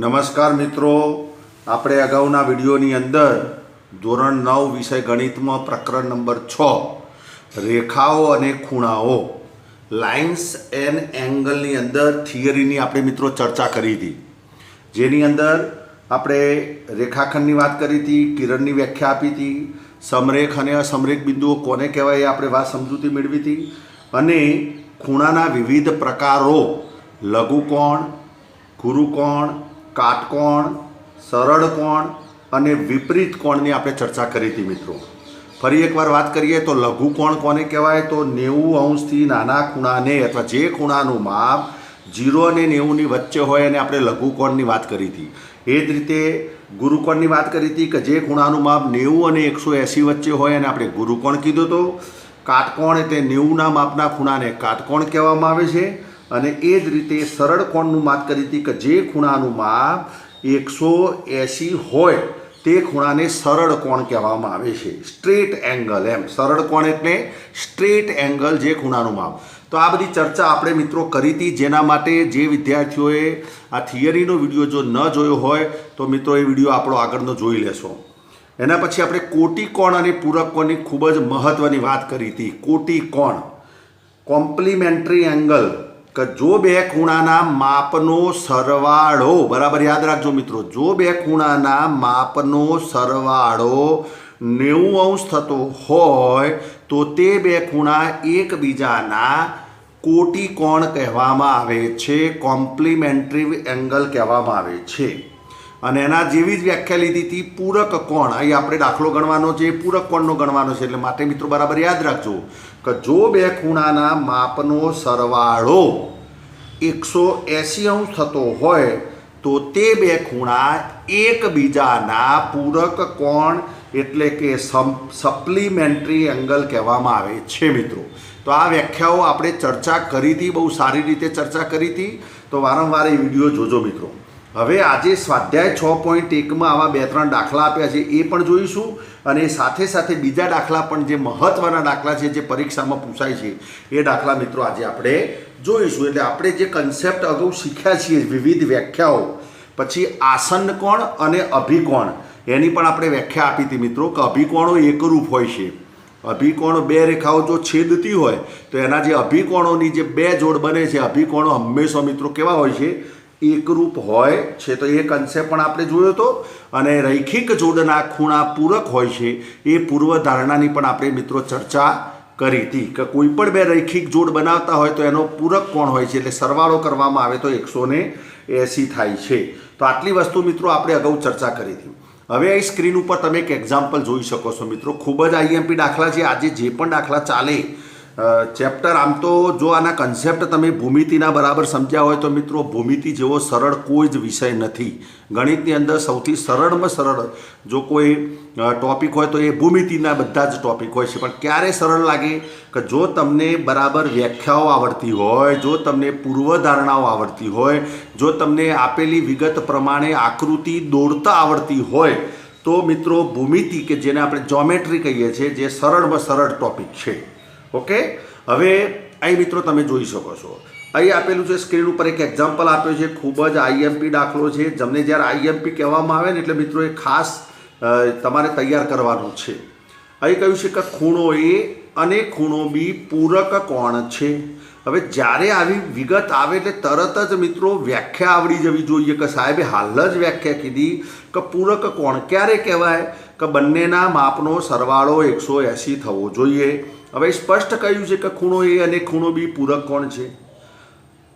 નમસ્કાર મિત્રો, આપણે અગાઉના વિડીયોની અંદર ધોરણ 9 વિષય ગણિતમાં પ્રકરણ નંબર 6 રેખાઓ અને ખૂણાઓ લાઇન્સ એન્ડ એંગલની અંદર થિયરીની આપણે મિત્રો ચર્ચા કરી હતી, જેની અંદર આપણે રેખાખંડની વાત કરી હતી, કિરણની વ્યાખ્યા આપી હતી, સમરેખ અને અસમરેખ બિંદુઓ કોને કહેવાય એ આપણે વાત સમજૂતી મેળવી હતી અને ખૂણાના વિવિધ પ્રકારો લઘુકોણ, ગુરુકોણ, કાટકોણ, સરળ કોણ અને વિપરીત કોણની આપણે ચર્ચા કરી હતી મિત્રો. ફરી એકવાર વાત કરીએ તો લઘુકોણ કોને કહેવાય? તો 90 અંશથી નાના ખૂણાને અથવા જે ખૂણાનું માપ 0 અને 90ની વચ્ચે હોય અને આપણે લઘુકોણની વાત કરી હતી. એ જ રીતે ગુરુકોણની વાત કરી હતી કે જે ખૂણાનું માપ 90 અને 180 વચ્ચે હોય અને આપણે ગુરુકોણ કીધું તો. કાટકોણ એટલે 90ના માપના ખૂણાને કાટકોણ કહેવામાં આવે છે. અને એ જ રીતે સરળ કોણનું વાત કરી હતી કે જે ખૂણાનું માપ 180 હોય તે ખૂણાને સરળ કોણ કહેવામાં આવે છે, સ્ટ્રેટ એંગલ. એમ સરળ કોણ એટલે સ્ટ્રેટ એંગલ, જે ખૂણાનું માપ. તો આ બધી ચર્ચા આપણે મિત્રો કરી હતી, જેના માટે જે વિદ્યાર્થીઓએ આ થિયરીનો વિડીયો જો ન જોયો હોય તો મિત્રો એ વિડીયો આપણો આગળનો જોઈ લેશો. એના પછી આપણે કોટિકોણ અને પૂરક કોણની ખૂબ જ મહત્ત્વની વાત કરી હતી. કોટિકોણ કોમ્પ્લિમેન્ટરી એંગલ કે જો બે ખૂણાના માપનો સરવાળો, બરાબર યાદ રાખજો મિત્રો, જો બે ખૂણાના માપનો સરવાળો 90 અંશ થતો હોય તો તે બે ખૂણા એકબીજાના કોટિકોણ કહેવામાં આવે છે, કોમ્પ્લિમેન્ટરી એંગલ કહેવામાં આવે છે. અને એના જેવી જ વ્યાખ્યા લીધી હતી પૂરક કોણ. અહીં આપણે દાખલો ગણવાનો છે, પૂરક કોણનો ગણવાનો છે, એટલે માટે મિત્રો બરાબર યાદ રાખજો કે જો બે ખૂણાના માપનો સરવાળો 180 અંશ થતો હોય તો તે બે ખૂણા એકબીજાના પૂરક કોણ એટલે કે સપ્લિમેન્ટરી એંગલ કહેવામાં આવે છે મિત્રો. તો આ વ્યાખ્યાઓ આપણે ચર્ચા કરી હતી, બહુ સારી રીતે ચર્ચા કરી હતી. તો વારંવાર એ વિડીયો જોજો મિત્રો. હવે આજે સ્વાધ્યાય 6.1માં આવા 2-3 દાખલા આપ્યા છે, એ પણ જોઈશું. અને સાથે સાથે બીજા દાખલા પણ જે મહત્ત્વના દાખલા છે, જે પરીક્ષામાં પૂછાય છે, એ દાખલા મિત્રો આજે આપણે જોઈશું. એટલે આપણે જે કન્સેપ્ટ અગાઉ શીખ્યા છીએ, વિવિધ વ્યાખ્યાઓ, પછી આસન્ન કોણ અને અભિકોણ, એની પણ આપણે વ્યાખ્યા આપી હતી મિત્રો કે અભિકોણો એકરૂપ હોય છે. અભિકોણો બે રેખાઓ જો છેદતી હોય તો એના જે અભિકોણોની જે બે જોડ બને છે, અભિકોણો હંમેશા મિત્રો કેવા હોય છે? એકરૂપ હોય છે. તો એ કન્સેપ્ટ પણ આપણે જોયો હતો. અને રૈખિક જોડના ખૂણા પૂરક હોય છે એ પૂર્વધારણાની પણ આપણે મિત્રો ચર્ચા કરી હતી કે કોઈ પણ બે રૈખિક જોડ બનાવતા હોય તો એનો પૂરક કોણ હોય છે, એટલે સરવાળો કરવામાં આવે તો 180 થાય છે. તો આટલી વસ્તુ મિત્રો આપણે અગાઉ ચર્ચા કરી હતી. હવે અહીં સ્ક્રીન ઉપર તમે એક એક્ઝામ્પલ જોઈ શકો છો મિત્રો. ખૂબ જ આઈએમપી દાખલા છે. આજે જે પણ દાખલા ચાલે ચેપ્ટર, આમ તો જો આના કન્સેપ્ટ તમે ભૂમિતિના બરાબર સમજ્યા હોય તો મિત્રો ભૂમિતિ જેવો સરળ કોઈ જ વિષય નથી. ગણિતની અંદર સૌથી સરળમાં સરળ જો કોઈ ટોપિક હોય તો એ ભૂમિતિના બધા જ ટોપિક હોય છે. પણ ક્યારે સરળ લાગે? કે જો તમને બરાબર વ્યાખ્યાઓ આવડતી હોય, જો તમને પૂર્વધારણાઓ આવડતી હોય, જો તમને આપેલી વિગત પ્રમાણે આકૃતિ દોરતા આવડતી હોય તો મિત્રો ભૂમિતિ, કે જેને આપણે જ્યોમેટ્રી કહીએ છીએ, જે સરળમાં સરળ ટોપિક છે. ઓકે, હવે અહીં મિત્રો તમે જોઈ શકો છો, અહીં આપેલું છે સ્ક્રીન ઉપર એક એક્ઝામ્પલ આપ્યો છે. ખૂબ જ આઈએમપી દાખલો છે. તમને જ્યારે આઈએમપી કહેવામાં આવે ને એટલે મિત્રો એ ખાસ તમારે તૈયાર કરવાનું છે. અહીં કહ્યું છે કે ખૂણો એ અને ખૂણો બી પૂરક કોણ છે. હવે જ્યારે આવી વિગત આવે એટલે તરત જ મિત્રો વ્યાખ્યા આવડી જવી જોઈએ કે સાહેબે હાલ જ વ્યાખ્યા કીધી કે પૂરક કોણ ક્યારે કહેવાય? કે બંનેના માપનો સરવાળો 180 થવો જોઈએ. હવે સ્પષ્ટ કહ્યું છે કે ખૂણો એ અને ખૂણો બી પૂરક કોણ છે.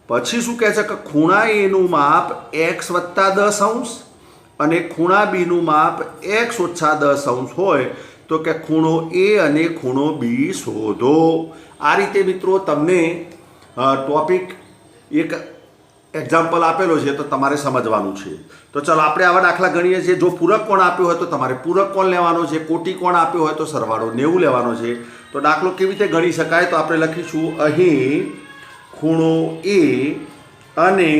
પછી શું કહે છે કે ખૂણા એનું માપ x + 10 અંશ અને ખૂણા બીનું માપ x - 10 અંશ હોય તો કે ખૂણો એ અને ખૂણો બી શોધો. આ રીતે મિત્રો તમને ટોપિક એક એક્ઝામ્પલ આપેલો છે તો તમારે સમજવાનું છે. તો ચાલો આપણે આવા દાખલા ગણીએ છીએ. જો પૂરક કોણ આપ્યો હોય તો તમારે પૂરક કોણ લેવાનો છે, કોટિકોણ આપ્યો હોય તો સરવાળો 90 લેવાનો છે. તો દાખલો કેવી રીતે ગણી શકાય? તો આપણે લખીશું અહીં ખૂણો એ અને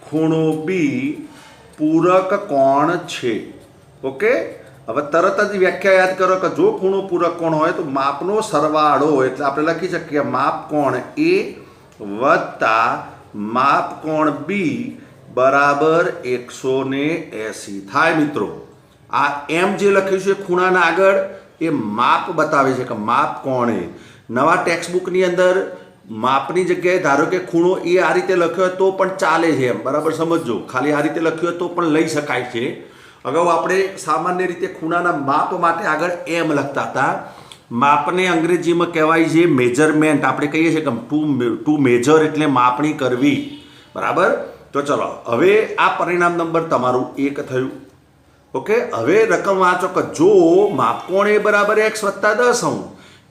ખૂણો બી પૂરક કોણ છે. ઓકે, હવે તરત જ વ્યાખ્યા યાદ કરો કે જો ખૂણો પૂરક કોણ હોય તો માપનો સરવાળો, એટલે આપણે લખી શકીએ માપ કોણ એ વત્તા માપ કોણ બી બરાબર 180 થાય મિત્રો. આ એમ જે લખ્યું છે ખૂણાના આગળ એ માપ બતાવે છે કે માપ કોણ એ. નવા ટેક્સ્ટબુકની અંદર માપની જગ્યાએ ધારો કે ખૂણો એ આ રીતે લખ્યો હોય તો પણ ચાલે છે એમ, બરાબર સમજજો. ખાલી આ રીતે લખ્યો હોય તો પણ લઈ શકાય છે. અગાઉ આપણે સામાન્ય રીતે ખૂણાના માપ માટે આગળ એમ લખતા હતા. માપને અંગ્રેજીમાં કહેવાય છે મેજરમેન્ટ. આપણે કહીએ છીએ કે ટુ મેજર એટલે માપણી કરવી, બરાબર. તો ચલો હવે આ પરિણામ નંબર તમારું 1 થયું. ઓકે, હવે રકમ વાંચો કે જો માપકોણ એ બરાબર x વત્તા 10 અંશ,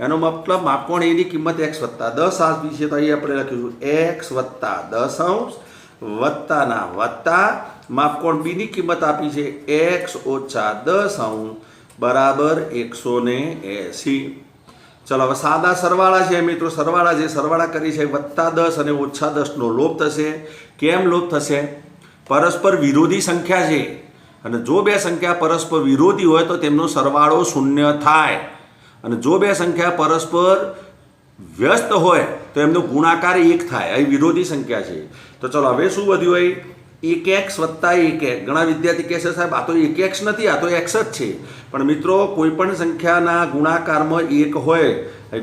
એનો મતલબ માપકોણ એની કિંમત x વત્તા 10 આપી છે. તો અહીં આપણે લખીશું x વત્તા 10 અંશ વત્તાના વત્તા માપકોણ બીની કિંમત આપી છે x ઓછા 10 અંશ બરાબર 180. ચલો હવે સાદા સરવાળા છે મિત્રો. સરવાળા જે સરવાળા કરી છે વત્તા 10 અને ઓછા 10નો લોપ થશે. કેમ લોપ થશે? પરસ્પર વિરોધી સંખ્યા છે અને જો બે સંખ્યા પરસ્પર વિરોધી હોય તો તેમનો સરવાળો 0 થાય અને જો બે સંખ્યા પરસ્પર વ્યસ્ત હોય તો એમનો ગુણાકાર 1 થાય. અહીં વિરોધી સંખ્યા છે. તો ચલો હવે શું વધ્યું? અહીં 1x વત્તા 1x. ઘણા વિદ્યાર્થી કહેશે સાહેબ આ તો 1x નથી, આ તો x જ છે. પણ મિત્રો કોઈ પણ સંખ્યાના ગુણાકારમાં 1 હોય,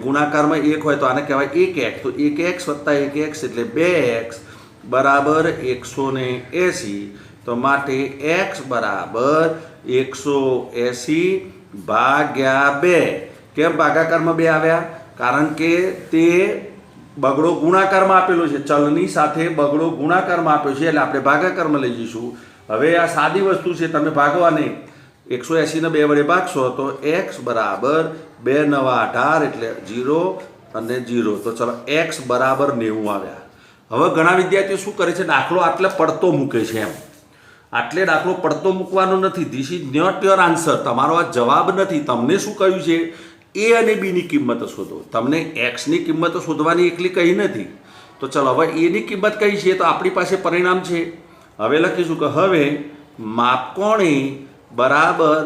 ગુણાકારમાં 1 હોય તો આને કહેવાય 1x. તો 1x વત્તા 1x એટલે 2x બરાબર 180. તો માટે x બરાબર 180 ભાગ્યા 2. કેમ ભાગાકારમાં 2 આવ્યા? કારણ કે તે બગડો ગુણાકારમાં આપેલો છે. ચલની સાથે બગડો ગુણાકારમાં આપ્યો છે એટલે આપણે ભાગાકારમાં લઈ જઈશું. હવે આ સાદી વસ્તુ છે, તમે ભાગવાને 180 ને 2 વડે ભાગશો તો x બરાબર 2 × 9 = 18 એટલે 0 અને 0. તો ચલો x બરાબર 90 આવ્યા. હવે ઘણા વિદ્યાર્થીઓ શું કરે છે, દાખલો આટલે પડતો મૂકે છે. એમ આટલે દાખલો પડતો મૂકવાનો નથી. This is not your answer. તમારો આ જવાબ નથી. તમને શું કહ્યું છે? એ અને બીની કિંમત શોધો. તમને એક્સની કિંમત શોધવાની એકલી કહી નથી. તો ચલો હવે એની કિંમત કઈ છે? તો આપણી પાસે પરિણામ છે. હવે લખીશું કે હવે માપકોણે બરાબર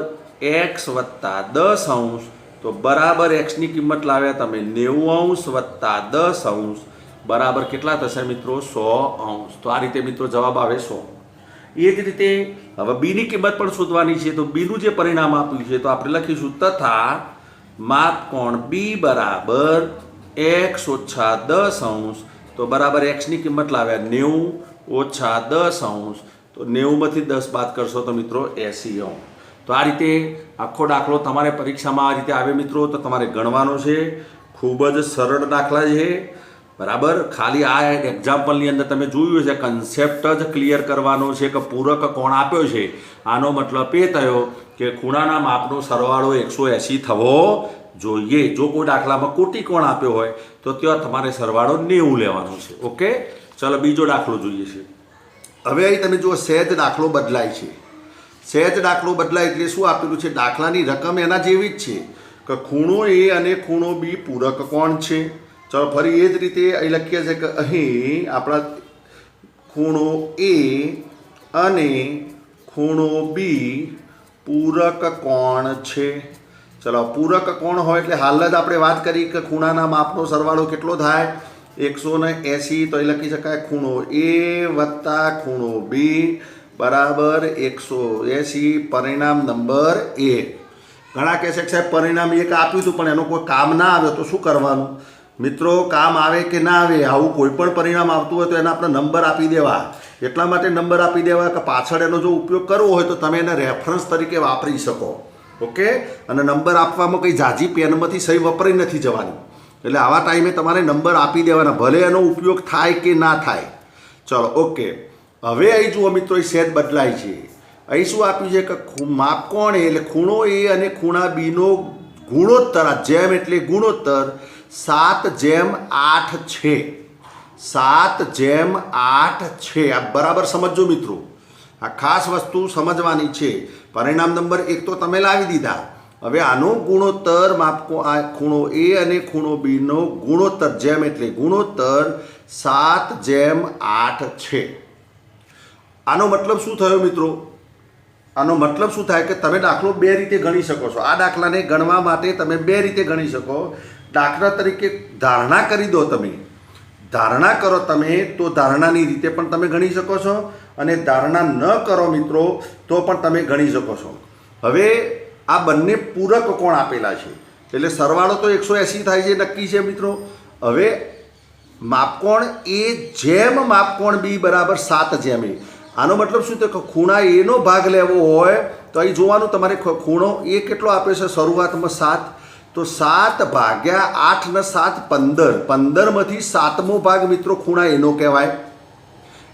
x વત્તા 10 અંશ. તો બરાબર એક્સની કિંમત લાવ્યા તમે 90 અંશ વત્તા 10 અંશ બરાબર કેટલા થશે મિત્રો? 100 અંશ. તો આ રીતે મિત્રો જવાબ આવે 100. એ જ રીતે હવે બીની કિંમત પણ શોધવાની છે. તો બીનું જે પરિણામ આપ્યું છે તો આપણે લખીશું તથા માપકોણ બી બરાબર x ઓછા 10 અંશ. તો બરાબર એક્સની કિંમત લાવ્યા 90 ઓછા 10 અંશ. તો 90માંથી 10 બાદ કરશો તો મિત્રો 80 અંશ. તો આ રીતે આખો દાખલો તમારે પરીક્ષામાં આ રીતે આવે મિત્રો તો તમારે ગણવાનો છે. ખૂબ જ સરળ દાખલા છે, બરાબર. ખાલી આ એક્ઝામ્પલની અંદર તમે જોયું છે કન્સેપ્ટ જ ક્લિયર કરવાનો છે કે પૂરક કોણ આપ્યો છે. આનો મતલબ એ થયો કે ખૂણાના માપનો સરવાળો 180 થવો જોઈએ. જો કોઈ દાખલામાં કોટી કોણ આપ્યો હોય તો ત્યાં તમારે સરવાળો 90 લેવાનો છે. ઓકે, ચલો બીજો દાખલો જોઈએ છે. હવે અહીં તમે જુઓ સહેજ દાખલો બદલાય છે. સહેજ દાખલો બદલાય એટલે શું આપેલું છે? દાખલાની રકમ એના જેવી જ છે કે ખૂણો એ અને ખૂણો બી પૂરક કોણ છે. ચલો ફરી એ જ રીતે અહીં લખીએ છીએ કે અહીં આપણા ખૂણો એ અને ખૂણો બી પૂરક કોણ છે. ચલો પૂરક કોણ હોય એટલે હાલ જ આપણે વાત કરી કે ખૂણાના માપનો સરવાળો કેટલો થાય? 180. તો અહીં લખી શકાય ખૂણો એ વત્તા ખૂણો બી બરાબર 180. પરિણામ નંબર 1. ઘણા કહેશે કે સાહેબ પરિણામ 1 આપ્યું હતું પણ એનો કોઈ કામ ના આવ્યો તો શું કરવાનું? મિત્રો કામ આવે કે ના આવે, આવું કોઈ પણ પરિણામ આવતું હોય તો એને આપણે નંબર આપી દેવા. એટલા માટે નંબર આપી દેવા કે પાછળ એનો જો ઉપયોગ કરવો હોય તો તમે એને રેફરન્સ તરીકે વાપરી શકો. ઓકે, અને નંબર આપવામાં કંઈ ઝાઝી પેનમાંથી સહી વપરાઈ નથી જવાની. એટલે આવા ટાઈમે તમારે નંબર આપી દેવાના, ભલે એનો ઉપયોગ થાય કે ના થાય. ચલો ઓકે, હવે અહીં જુઓ મિત્રો એ સેટ બદલાય છે. અહીં શું આપ્યું છે કે માપકોણ એ એટલે ખૂણો એ અને ખૂણા બીનો ગુણોત્તર, આ જેમ એટલે ગુણોત્તર 7/8 છે. 7/8 છે. આ બરાબર સમજો મિત્રો, આ ખાસ વસ્તુ સમજવાની છે. પરિણામ નંબર 1 તો તમે લાવી દીધા. હવે આનો ગુણોત્તર માપકો આ ખૂણો એ અને ખૂણો બીનો ગુણોત્તર, જેમ એટલે ગુણોત્તર 7/8 છે. આનો મતલબ શું થયો મિત્રો? આનો મતલબ શું થાય કે તમે દાખલો 2 રીતે ગણી શકો છો. આ દાખલાને ગણવા માટે તમે 2 રીતે ગણી શકો. દાખલા તરીકે ધારણા કરી દો તમે, ધારણા કરો તમે તો ધારણાની રીતે પણ તમે ગણી શકો છો, અને ધારણા ન કરો મિત્રો તો પણ તમે ગણી શકો છો. હવે આ બંને પૂરક કોણ આપેલા છે એટલે સરવાળો તો 180 થાય છે, નક્કી છે મિત્રો. હવે માપકોણ એ જેમ માપકોણ બી બરાબર 7 જેમ એ. આનો મતલબ શું તો કે ખૂણા એનો ભાગ લેવો હોય તો અહીં જોવાનું તમારે ખૂણો એ કેટલો આપ્યો છે શરૂઆતમાં 7, તો 7 ભાગ્યા 8 ને 7 15, 15માંથી 7મો ભાગ મિત્રો ખૂણા એનો કહેવાય.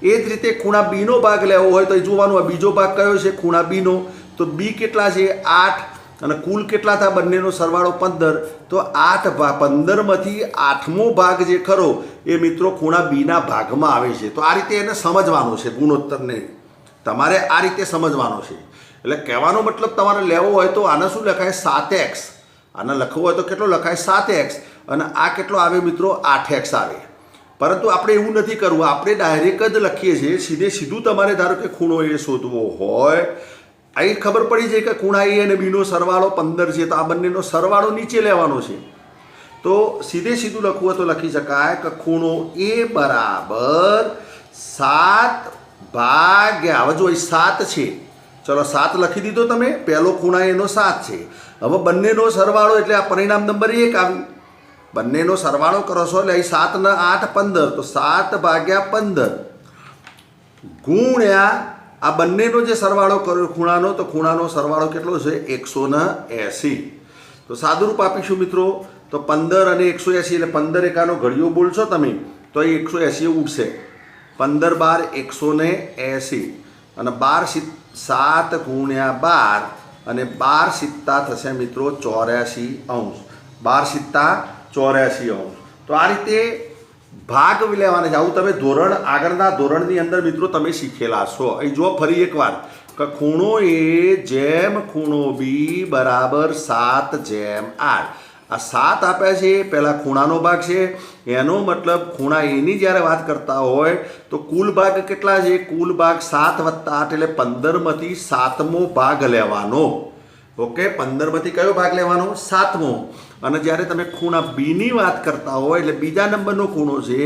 એ જ રીતે ખૂણા બીનો ભાગ લેવો હોય તો જોવાનું આ બીજો ભાગ કયો છે ખૂણા બીનો, તો બી કેટલા છે 8 અને કુલ કેટલા થાય બંનેનો સરવાળો 15, તો 8 15માંથી 8મો ભાગ જે ખરો એ મિત્રો ખૂણા બીના ભાગમાં આવે છે. તો આ રીતે એને સમજવાનું છે, ગુણોત્તરને તમારે આ રીતે સમજવાનો છે. એટલે કહેવાનો મતલબ તમારે લેવો હોય તો આને શું લખાય 7x, આને લખવું હોય તો કેટલો લખાય 7x, અને આ કેટલો આવે મિત્રો 8x આવે. પરંતુ આપણે એવું નથી કરવું, આપણે ડાયરેક્ટ જ લખીએ છીએ સીધું. તમારે ધારો કે ખૂણો એ શોધવો હોય, અહીં ખબર પડી જાય કે ખૂણા એ અને બીનો સરવાળો 15 છે, તો આ બંનેનો સરવાળો નીચે લેવાનો છે. તો સીધું લખવું હોય તો લખી શકાય કે ખૂણો એ બરાબર 7 ભાગ્યા, હવે જો 7 છે, ચલો 7 લખી દીધો તમે, પહેલો ખૂણા એનો 7 છે. હવે બંનેનો સરવાળો એટલે આ પરિણામ નંબર 1 આવ્યું. બંનેનો સરવાળો કરો છો એટલે અહીં 7 ને 8 15, તો 7 ભાગ્યા 15 ગુણ્યા આ બંનેનો જે સરવાળો કર્યો ખૂણાનો, તો ખૂણાનો સરવાળો કેટલો છે 180. તો સાદુરૂપ આપીશું મિત્રો, તો 15 અને 180 એટલે 15 એકાનો ઘડિયો બોલશો તમે તો એ 180 ઉઠશે. 15 12 180 અને 12 7 ગુણ્યા 12 અને 12 સિત્તા થશે મિત્રો 84 અંશ. 12 સિત્તા 84 અંશ. તો આ રીતે ભાગ લેવાના છે. આવું તમે આગળના ધોરણની અંદર મિત્રો તમે શીખેલા છો. અહીં જો ફરી એકવાર કે ખૂણો એ જેમ ખૂણો બી બરાબર 7 જેમ 8. આ 7 આપ્યા છે, પહેલાં ખૂણાનો ભાગ છે, એનો મતલબ ખૂણા એની જ્યારે વાત કરતા હોય તો કુલ ભાગ કેટલા છે, કુલ ભાગ 7 વત્તા 8 એટલે 15માંથી 7મો ભાગ લેવાનો. ઓકે, 15માંથી કયો ભાગ લેવાનો 7મો. અને જ્યારે તમે ખૂણા બીની વાત કરતા હોય એટલે બીજા નંબરનો ખૂણો છે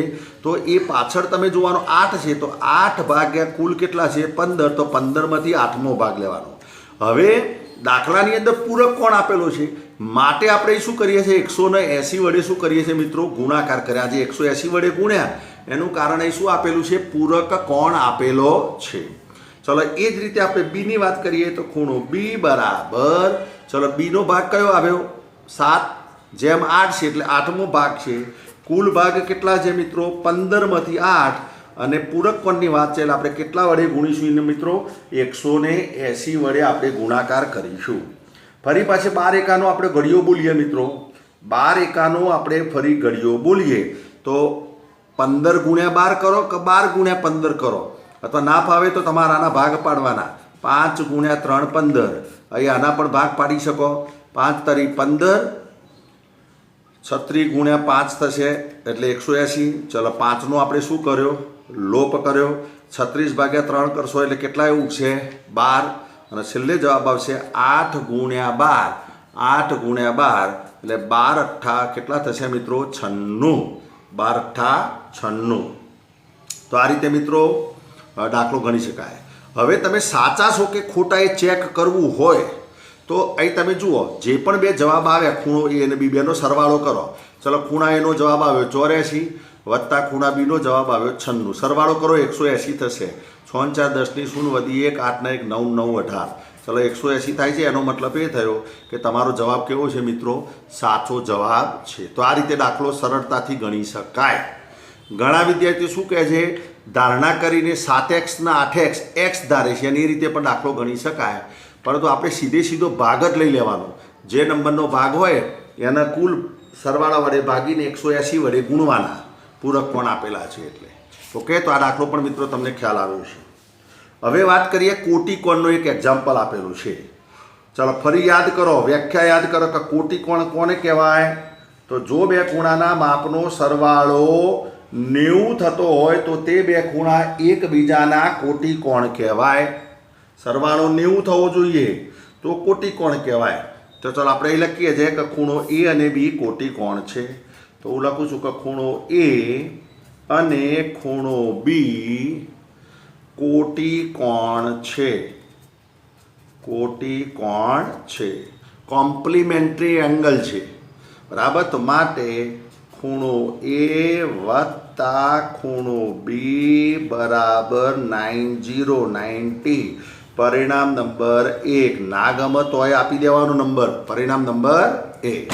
તો એ પાછળ તમે જોવાનો 8 છે, તો 8 ભાગ્યા કુલ કેટલા છે 15, તો 15માંથી 8મો ભાગ લેવાનો. હવે દાખલાની અંદર પૂરક કોણ આપેલો છે માટે આપણે શું કરીએ છીએ 180 વડે શું કરીએ છીએ મિત્રો ગુણાકાર કર્યા. આજે 180 વડે ગુણ્યા એનું કારણ અહીં શું આપેલું છે પૂરક કોણ આપેલો છે. ચલો એ જ રીતે આપણે બીની વાત કરીએ તો ખૂણો બી બરાબર, ચલો બીનો ભાગ કયો આવ્યો 7 જેમ 8 છે એટલે 8મો ભાગ છે. કુલ ભાગ કેટલા છે મિત્રો 15માંથી 8, અને પૂરક કોણની વાત છે એટલે આપણે કેટલા વડે ગુણીશું એને મિત્રો 180 વડે આપણે ગુણાકાર કરીશું. ફરી પાછી 12 એકાનો આપણે ઘડિયો બોલીએ મિત્રો, 12 એકાનો આપણે ફરી ઘડિયો બોલીએ તો 15 ગુણ્યા 12 કરો કે 12 ગુણ્યા 15 કરો, અથવા ના ફાવે તો તમારે આના ભાગ પાડવાના. 5 ગુણ્યા 3 15, અહીં આના પણ ભાગ પાડી શકો. 5 તરી 15, 36 ગુણ્યા 5 થશે એટલે 180. ચલો 5નો આપણે શું કર્યો લોપ કર્યો. 36 ભાગ્યા 3 કરશો એટલે કેટલા એવું ઉઠશે 12, અને છેલ્લે જવાબ આવશે 8 ગુણ્યા 12. 8 ગુણ્યા 12 એટલે 12 અઠ્ઠા કેટલા થશે મિત્રો 96. 12 અઠ્ઠા 96. તો આ રીતે મિત્રો દાખલો ગણી શકાય. હવે તમે સાચા છો કે ખોટા એ ચેક કરવું હોય તો અહીં તમે જુઓ જે પણ બે જવાબ આવ્યા ખૂણો એ અને બી બેનો સરવાળો કરો. ચલો ખૂણા એનો જવાબ આવ્યો 84 વત્તા ખૂણા બીનો જવાબ આવ્યો 96, સરવાળો કરો 180 થશે. 6 4 10 ની 0 વધી 1 8 ને 1 9 9 18. ચલો 180 થાય છે, એનો મતલબ એ થયો કે તમારો જવાબ કેવો છે મિત્રો સાચો જવાબ છે. તો આ રીતે દાખલો સરળતાથી ગણી શકાય. ઘણા વિદ્યાર્થીઓ શું કહે છે ધારણા કરીને 7x ના 8x x ધારે છે અને એ રીતે પણ દાખલો ગણી શકાય, પરંતુ આપણે સીધો ભાગ જ લઈ લેવાનો. જે નંબરનો ભાગ હોય એના કુલ સરવાળા વડે ભાગીને 180 વડે ગુણવાના, પૂરક કોણ આપેલા છે એટલે. ઓકે, તો આ દાખલો પણ મિત્રો તમને ખ્યાલ આવ્યો છે. હવે વાત કરીએ કોટિકોણનો એક એક્ઝામ્પલ આપેલું છે. ચાલો ફરી યાદ કરો, વ્યાખ્યા યાદ કરો કે કોટિકોણ કોને કહેવાય. તો જો બે ખૂણાના માપનો સરવાળો 90 થતો હોય તો તે બે ખૂણા એકબીજાના કોટિકોણ કહેવાય. સરવાળો 90 થવો જોઈએ તો કોટિકોણ કહેવાય. તો ચાલો આપણે એ લખીએ છીએ કે ખૂણો એ અને બી કોટિકોણ છે. તો હું લખું છું કે ખૂણો એ અને ખૂણો બી કોટી કોણ છે. કોટી કોણ છે, કોમ્પ્લિમેન્ટરી એંગલ છે. બરાબર. તો માટે ખૂણો એ વત્તા ખૂણો બી બરાબર 90 પરિણામ નંબર 1. ના ગમત હોય આપી દેવાનો નંબર. પરિણામ નંબર 1.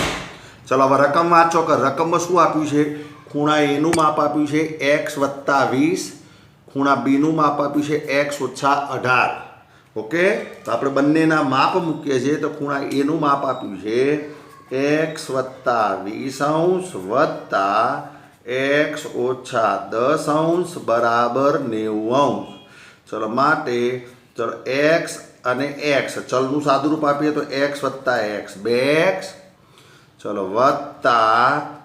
ચલો હવે રકમ વાંચો કે રકમમાં શું આપ્યું છે. ખૂણા એનું માપ આપ્યું છે x+20, ખૂણા બીનું માપ આપ્યું છે x-18. ઓકે. તો આપણે બંનેના માપ મૂકીએ છીએ. તો ખૂણા એનું માપ આપ્યું છે x+20 વત્તા x-10 બરાબર 90. ચલો માટે ચલો x અને x ચલનું સાદુરૂપ આપીએ તો x વત્તા x 2x. ચલો વત્તા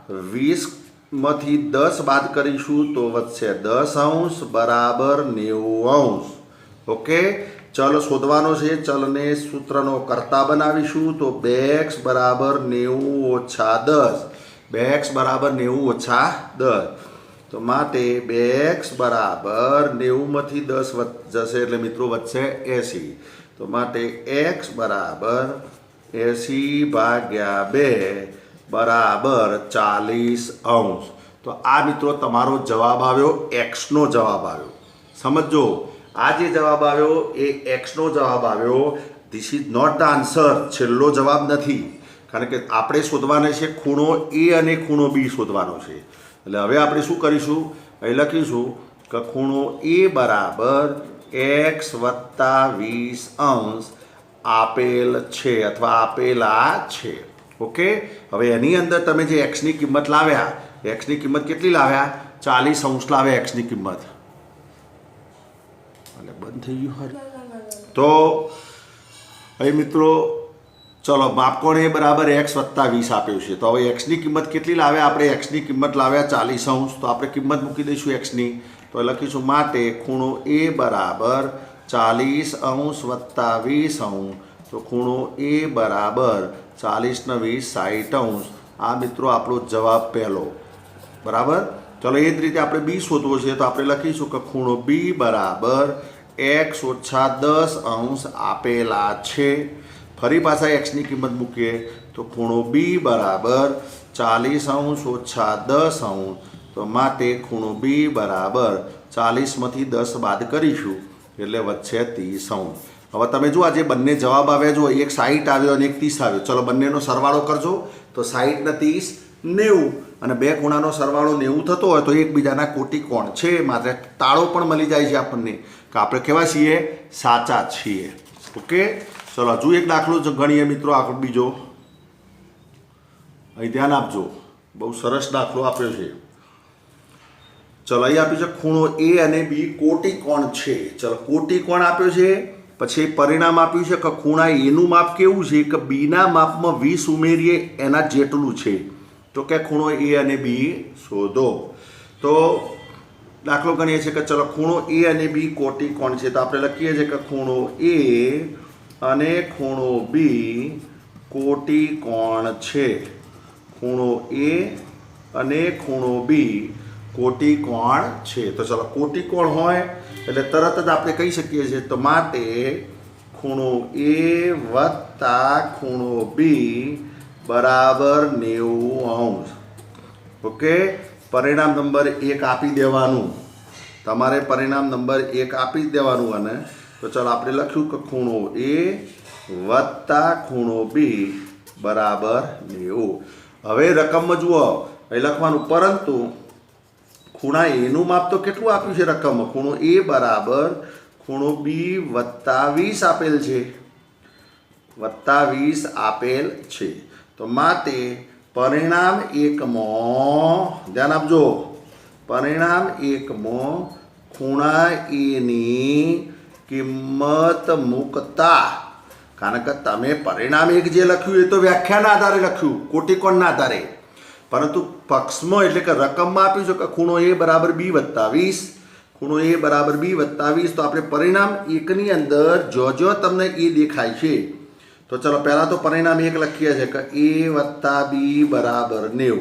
20માંથી 10 બાદ કરીશું તો વધશે 10 બરાબર 90. ઓકે. ચલ શોધવાનો છે. ચલને સૂત્રનો કર્તા બનાવીશું તો 2x બરાબર 90 - 10. 2x બરાબર 90 - 10. તો માટે 2x બરાબર 90માંથી 10 જશે એટલે મિત્રો વધશે 80. તો માટે x બરાબર 80/2 બરાબર 40°. તો આ મિત્રો તમારો જવાબ આવ્યો, એક્સનો જવાબ આવ્યો. સમજો આ જે જવાબ આવ્યો એ એક્સનો જવાબ આવ્યો. This is not the answer. છેલ્લો જવાબ નથી. કારણ કે આપણે શોધવાને છે ખૂણો એ અને ખૂણો બી શોધવાનો છે. એટલે હવે આપણે શું કરીશું, અહીં લખીશું કે ખૂણો એ બરાબર x+20 આપેલ છે અથવા આપેલા છે. ઓકે. હવે એની અંદર તમે જે એક્સની કિંમત લાવ્યા, એક્સની કિંમત કેટલી લાવ્યા? 40° લાવ્યા એક્સની કિંમત. એટલે બંધ થઈ ગયું. તો અહીં મિત્રો ચલો માપકોણ એ બરાબર x+20 આપ્યું છે. તો હવે એક્સની કિંમત કેટલી લાવ્યા આપણે? એક્સની કિંમત લાવ્યા 40°. તો આપણે કિંમત મૂકી દઈશું એક્સની. તો લખીશું માટે ખૂણો એ બરાબર 40° + 20°. તો ખૂણો એ બરાબર 40 ને 20 60°. આ મિત્રો આપણો જવાબ પહેલો. બરાબર. ચલો એ જ રીતે આપણે બી શોધવો છે. તો આપણે લખીશું કે ખૂણો બી બરાબર x-10 આપેલા છે. ફરી પાછા એક્સની કિંમત મૂકીએ તો ખૂણો બી બરાબર 40° - 10°. તો માટે ખૂણો બી બરાબર 40માંથી 10 બાદ કરીશું એટલે વધશે 30°. હવે તમે જુઓ આજે બંને જવાબ આવ્યા જુઓ, એક 60 આવ્યો અને એક 30 આવ્યો. ચલો બંનેનો સરવાળો કરજો તો 60 ને 30 90 અને બે ખૂણાનો સરવાળો 90 થતો હોય તો એકબીજાના કોટી કોણ છે. માત્ર તાળો પણ મળી જાય છે આપણને કે આપણે કેવા છીએ? સાચા છીએ. ઓકે. ચલો હજુ એક દાખલો ગણીએ મિત્રો. આગળ બીજો અહીં ધ્યાન આપજો. બહુ સરસ દાખલો આપ્યો છે. ચલો અહીં આપ્યું છે ખૂણો એ અને બી કોટી કોણ છે. ચલો કોટી કોણ આપ્યો છે. પછી પરિણામ આપ્યું છે કે ખૂણા એનું માપ કેવું છે કે બીના માપમાં 20 ઉમેરીએ એના જેટલું છે. તો કે ખૂણો એ અને બી શોધો. તો દાખલો ગણીએ છીએ કે ચલો ખૂણો એ અને બી કોટી કોણ છે. તો આપણે લખીએ છીએ કે ખૂણો એ અને ખૂણો બી કોટી કોણ છે. ખૂણો એ અને ખૂણો બી કોટી કોણ છે. તો ચલો કોટી કોણ હોય એટલે તરત જ આપણે કહી શકીએ છીએ. તો માટે ખૂણો એ વત્તા ખૂણો બી બરાબર 90°. ઓકે. પરિણામ નંબર 1 આપી દેવાનું. તમારે પરિણામ નંબર 1 આપી જ દેવાનું. અને તો ચાલો આપણે લખ્યું કે ખૂણો એ વત્તા ખૂણો બી બરાબર 90. હવે રકમમાં જુઓ અહીં લખવાનું, પરંતુ ખૂણા એનું માપ તો કેટલું આપ્યું છે રકમમાં? ખૂણો એ બરાબર ખૂણો બી +20 આપેલ છે. +20 આપેલ છે. તો માટે પરિણામ 1માં ધ્યાન આપજો. પરિણામ 1માં ખૂણા એની કિંમત મૂકતા, કારણ કે તમે પરિણામ 1 જે લખ્યું એ તો વ્યાખ્યાના આધારે લખ્યું, કોટીકોણના આધારે. પરંતુ પક્ષમાં એટલે કે રકમમાં આપ્યું છે કે ખૂણો એ બરાબર બી +20. ખૂણો એ બરાબર બી +20. તો આપણે પરિણામ 1ની અંદર જો તમને એ દેખાય છે તો ચલો પહેલાં તો પરિણામ 1 લખીએ છીએ કે a + b બરાબર 90.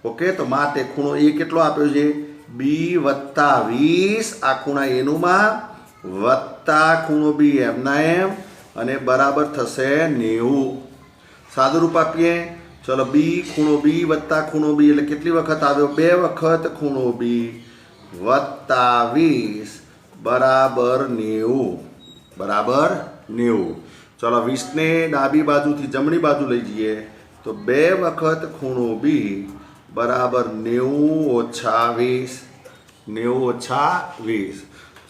ઓકે. તો માટે ખૂણો એ કેટલો આપ્યો છે? બી વત્તા 20 આ ખૂણા એનું માપ વત્તા ખૂણો બી એમના એમ અને બરાબર થશે 90. સાદુરૂપ આપીએ. ચલો બી ખૂણો બી વત્તા ખૂણો બી એટલે કેટલી વખત આવ્યો? 2 વખત ખૂણો બી વત્તા 20 બરાબર 90. બરાબર 90. ચલો 20 ને ડાબી બાજુથી જમણી બાજુ લઈ જઈએ તો 2 વખત ખૂણો બી બરાબર 90 ઓછા 20. 90 ઓછા 20.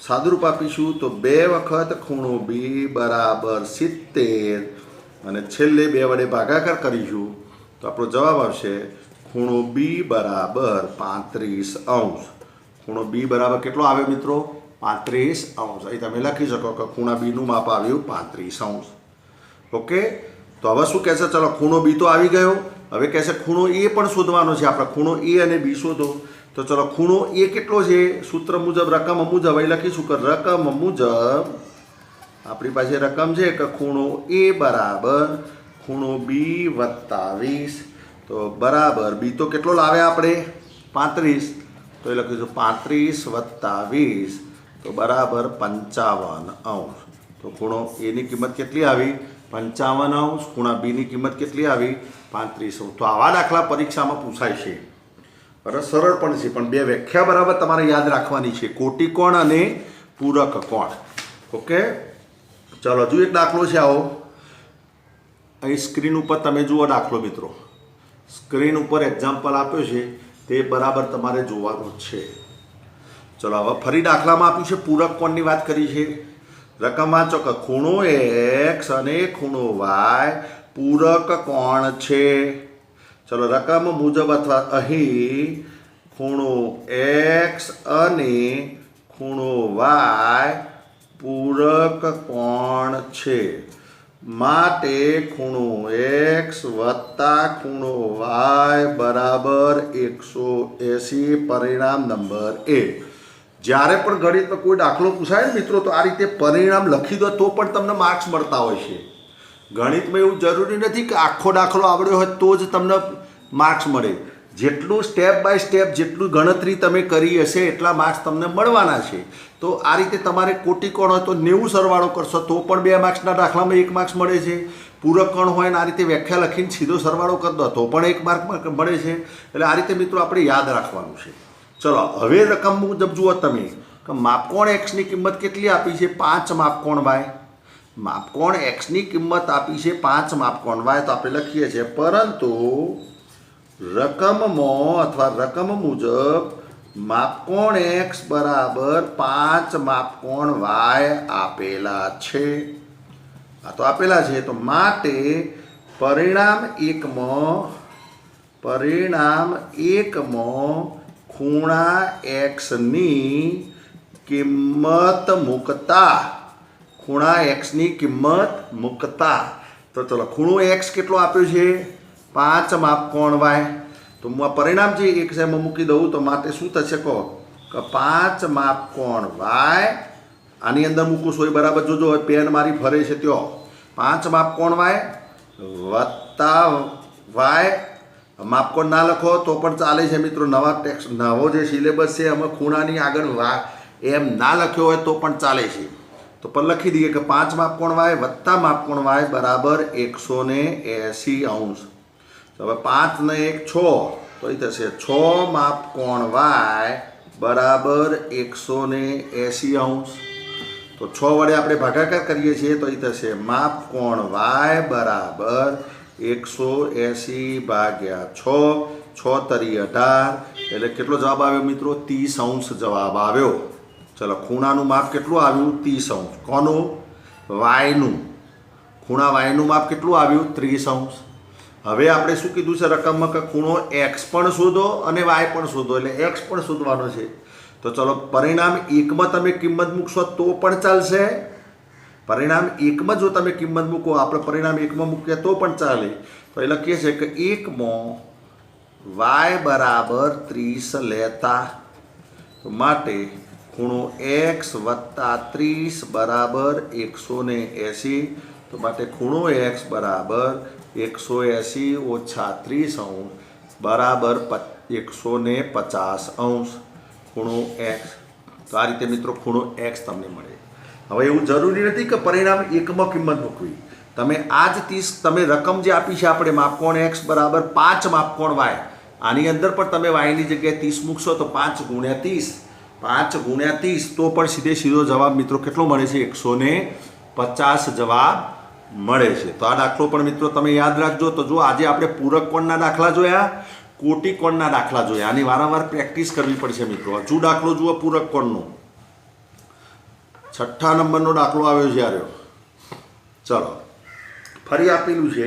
સાદુરૂપ આપીશું તો 2 વખત ખૂણો બી બરાબર 70 અને છેલ્લે 2 વડે ભાગાકાર કરીશું તો આપણો જવાબ આવશે ખૂણો બી બરાબર 35°. ખૂણો બી બરાબર કેટલો આવે મિત્રો? 35°. અહીં તમે લખી શકો કે ખૂણા બીનું માપ આવ્યું 35°. ઓકે, તો હવે શું કહેશે? ચલો ખૂણો બી તો આવી ગયો. હવે કહેશે ખૂણો એ પણ શોધવાનો છે આપણે. ખૂણો એ અને બી શોધો. તો ચલો ખૂણો એ કેટલો છે? સૂત્ર મુજબ રકમ મુજબ અહીં લખીશું કે રકમ મુજબ આપણી પાસે રકમ છે કે ખૂણો એ બરાબર ખૂણો બી વત્તા 20. તો બરાબર બી તો કેટલો લાવે આપણે? 35. તો એ લખીશું 35 વત્તા 20 તો બરાબર 55°. તો ખૂણો એની કિંમત કેટલી આવી? 55°. ખૂણા બીની કિંમત કેટલી આવી? 35°. તો આવા દાખલા પરીક્ષામાં પૂછાય છે. બરાબર, સરળ પણ છે, પણ બે વ્યાખ્યા બરાબર તમારે યાદ રાખવાની છે, કોટિકોણ અને પૂરક કોણ. ઓકે, ચલો હજુ એક દાખલો છે. આવો અહીં સ્ક્રીન ઉપર તમે જુઓ દાખલો મિત્રો. સ્ક્રીન ઉપર એક્ઝામ્પલ આપ્યો છે તે બરાબર તમારે જોવાનું છે. ચલો હવે ફરી દાખલામાં આપ્યું છે પૂરક કોણની વાત કરી છે. રકમ વાંચો કે ખૂણો એક્સ અને ખૂણો વાય પૂરક કોણ છે. ચલો રકમ મુજબ અથવા અહીં ખૂણો એક્સ અને ખૂણો વાય પૂરક કોણ છે. માટે ખૂણો એક્સ વત્તા ખૂણો વાય બરાબર 180. પરિણામ નંબર 1. જ્યારે પણ ગણિતમાં કોઈ દાખલો પૂછાય ને મિત્રો તો આ રીતે પરિણામ લખી દો તો પણ તમને માર્ક્સ મળતા હોય છે. ગણિતમાં એવું જરૂરી નથી કે આખો દાખલો આવડ્યો હોય તો જ તમને માર્ક્સ મળે. જેટલું સ્ટેપ બાય સ્ટેપ જેટલું ગણતરી તમે કરી હશે એટલા માર્ક્સ તમને મળવાના છે. તો આ રીતે તમારે કોટિકોણ હોય તો 90 સરવાળો કરશો તો પણ 2 માર્ક્સના દાખલામાં 1 માર્ક્સ મળે છે. પૂરક કોણ હોય ને આ રીતે વ્યાખ્યા લખીને સીધો સરવાળો કરી દો તો પણ 1 માર્ક મળે છે. એટલે આ રીતે મિત્રો આપણે યાદ રાખવાનું છે. ચલો હવે રકમ મુજબ જુઓ તમે કે માપકોણ એક્સની કિંમત કેટલી આપી છે? 5 માપકોણ વાય. માપકોણ એક્સની કિંમત આપી છે 5 માપકોણ વાય. તો આપણે લખીએ છીએ પરંતુ રકમમાં અથવા રકમ મુજબ માપકોણ એક્સ બરાબર 5 માપકોણ વાય આપેલા છે. આ તો આપેલા છે. તો માટે પરિણામ એકમાં ખૂણા એક્સની કિંમત મૂકતા તો ચલો ખૂણો એક્સ કેટલો આપ્યો છે? 5 માપકોણ વાય. તો હું આ પરિણામ જે એક છે એમાં મૂકી દઉં તો માટે શું થશે કહો કે 5 માપકોણ વાય આની અંદર મૂકું છું એ બરાબર જોજો. પેન મારી ફરે છે ત્યાં 5 માપકોણ વાય વત્તા વાય. માપકોણ ના લખો તો પણ ચાલે છે મિત્રો. નવો જે સિલેબસ છે એમાં ખૂણાની આગળ વાય એમ ના લખ્યો હોય તો પણ ચાલે છે. તો પણ લખી દઈએ કે 5 માપકોણ વાય વત્તા માપકોણ વાય બરાબર 180°. હવે 5 ને 1 6 તો એ થશે 6 માપકોણ વાય બરાબર 180°. તો 6 વડે આપણે ભાગાકાર કરીએ છીએ તો એ થશે માપકોણ વાય બરાબર 180/6. 6 તરી 18 એટલે કેટલો જવાબ આવ્યો મિત્રો? 30° જવાબ આવ્યો. ચલો ખૂણાનું માપ કેટલું આવ્યું? 30°. કોનું? વાયનું. ખૂણા વાયનું માપ કેટલું આવ્યું? 30°. હવે આપણે શું કીધું છે રકમમાં કે ખૂણો એક્સ પણ શોધો અને વાય પણ શોધો. એટલે એક્સ પણ શોધવાનો છે. તો ચલો પરિણામ એકમાં તમે કિંમત મૂકશો તો પણ ચાલશે. પરિણામ એકમાં જો તમે કિંમત મૂકો, આપણે પરિણામ એકમાં મૂકીએ તો પણ ચાલે. તો એ લખીએ છીએ કે એકમાં વાય બરાબર 30 લેતા. તો માટે ખૂણો એક્સ વત્તા 30 બરાબર 180. તો માટે ખૂણો એક્સ બરાબર 180 ઓછા 30° બરાબર 150°. ખૂણો એક્સ. તો આ રીતે મિત્રો ખૂણો એક્સ તમને મળે. હવે એવું જરૂરી નથી કે પરિણામ એકમાં કિંમત મૂકવી. તમે આ જ 30 તમે રકમ જે આપી છે આપણે માપકોણ એક્સ બરાબર 5 માપકોણ વાય, આની અંદર પણ તમે વાયની જગ્યાએ 30 મૂકશો તો 5 ગુણ્યા 30 તો પણ સીધો જવાબ મિત્રો કેટલો મળે છે? 150 જવાબ મળે છે. તો આ દાખલો પણ મિત્રો તમે યાદ રાખજો. તો જો આજે આપણે પૂરક કોણના દાખલા જોયા, કોટી કોણના દાખલા જોયા, આની વારંવાર પ્રેક્ટિસ કરવી પડશે મિત્રો. હજુ દાખલો જુઓ પૂરક કોણનો, 6 નંબરનો દાખલો આવ્યો છે યાર. ચલો ફરી આપેલું છે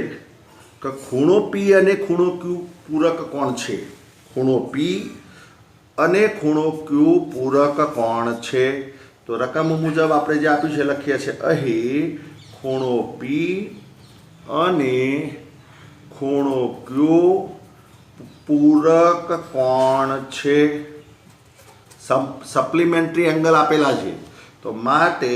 કે ખૂણો પી અને ખૂણો ક્યુ પૂરક કોણ છે. ખૂણો પી અને ખૂણો ક્યુ પૂરક કોણ છે. તો રકમ મુજબ આપણે જે આપ્યું છે લખીએ છીએ અહીં ખૂણો પી અને ખૂણો ક્યુ પૂરક કોણ છે. સપ્લિમેન્ટરી એંગલ આપેલા છે. તો માટે